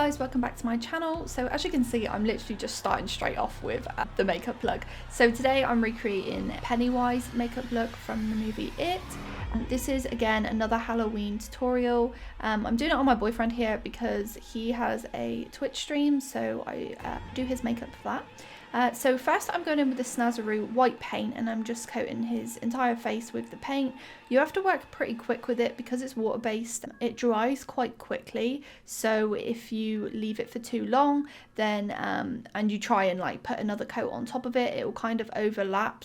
guys, welcome back to my channel. So as you can see, I'm literally just starting straight off with the makeup look. So today I'm recreating Pennywise makeup look from the movie It. This is again another Halloween tutorial. I'm doing it on my boyfriend here because he has a Twitch stream, so I do his makeup for that. So first I'm going in with the Snazaroo white paint and I'm just coating his entire face with the paint. You have to work pretty quick with it because it's water based. It dries quite quickly, so if you leave it for too long then and you try and like put another coat on top of it, it will kind of overlap.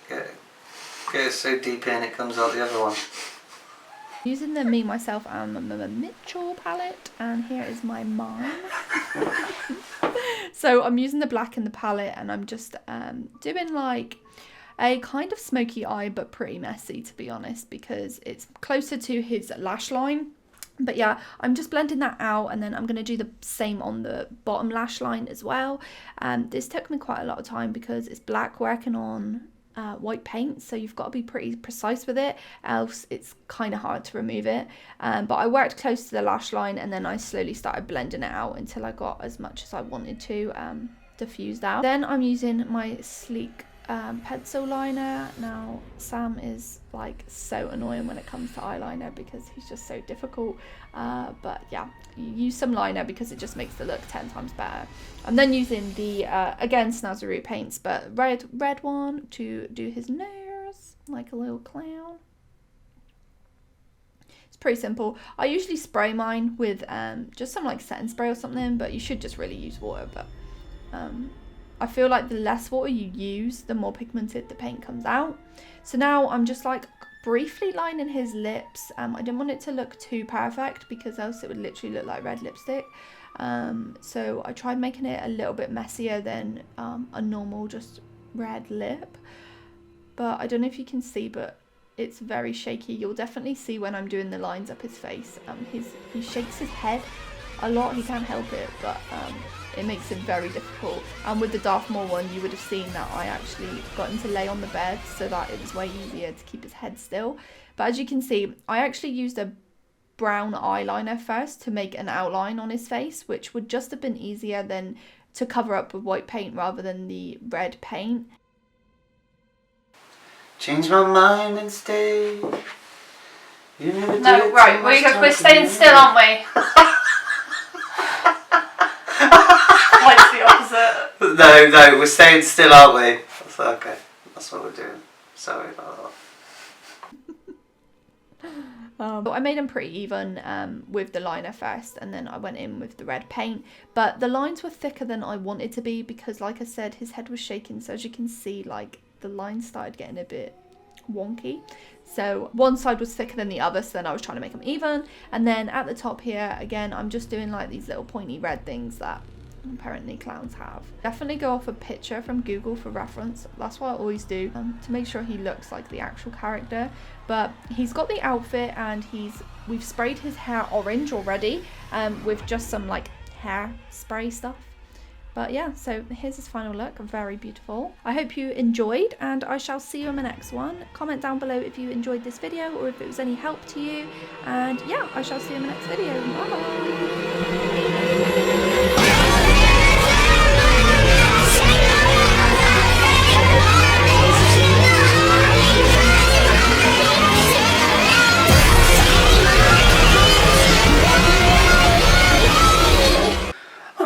Get so deep in it comes out the other one. Using the Me, Myself and Mitchell palette, and here is my mine. So I'm using the black in the palette and I'm just doing like a kind of smoky eye, but pretty messy to be honest, because it's closer to his lash line. But yeah, I'm just blending that out and then I'm going to do the same on the bottom lash line as well. This took me quite a lot of time because it's black working on white paint, so you've got to be pretty precise with it, else it's kind of hard to remove it. But I worked close to the lash line and then I slowly started blending it out until I got as much as I wanted to diffused out. Then I'm using my sleek pencil liner. Now Sam is like so annoying when it comes to eyeliner because he's just so difficult, but yeah, use some liner because it just makes the look 10 times better. I'm then using the again Snazaroo paints, but red one to do his nose like a little clown. It's pretty simple. I usually spray mine with just some like setting spray or something, but you should just really use water. But I feel like the less water you use, the more pigmented the paint comes out. So now I'm just like briefly lining his lips. I didn't want it to look too perfect because else it would literally look like red lipstick. So I tried making it a little bit messier than a normal just red lip. But I don't know if you can see, but it's very shaky. You'll definitely see when I'm doing the lines up his face. He shakes his head a lot, he can't help it, but it makes it very difficult. And with the Darth Maul one, you would have seen that I actually got him to lay on the bed so that it was way easier to keep his head still. But as you can see, I actually used a brown eyeliner first to make an outline on his face, which would just have been easier than to cover up with white paint rather than the red paint. Change my mind and stay. You never did. No, right, we're staying still, aren't we? Like the opposite. No, we're staying still, aren't we? That's okay. That's what we're doing. Sorry about that. I made them pretty even with the liner first, and then I went in with the red paint. But the lines were thicker than I wanted to be because, like I said, his head was shaking. So as you can see, like the lines started getting a bit wonky. So one side was thicker than the other, so then I was trying to make them even. And then at the top here, again, I'm just doing like these little pointy red things that apparently clowns have. Definitely go off a picture from Google for reference. That's what I always do to make sure he looks like the actual character. But he's got the outfit and we've sprayed his hair orange already with just some like hair spray stuff. But yeah, so here's his final look. Very beautiful. I hope you enjoyed and I shall see you in my next one. Comment down below if you enjoyed this video or if it was any help to you. And yeah, I shall see you in my next video. Bye.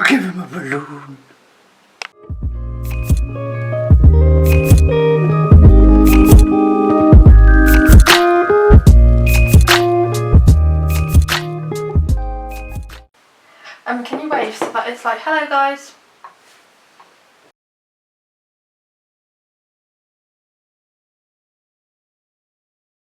Give him a balloon. Can you wave so that it's like, hello guys?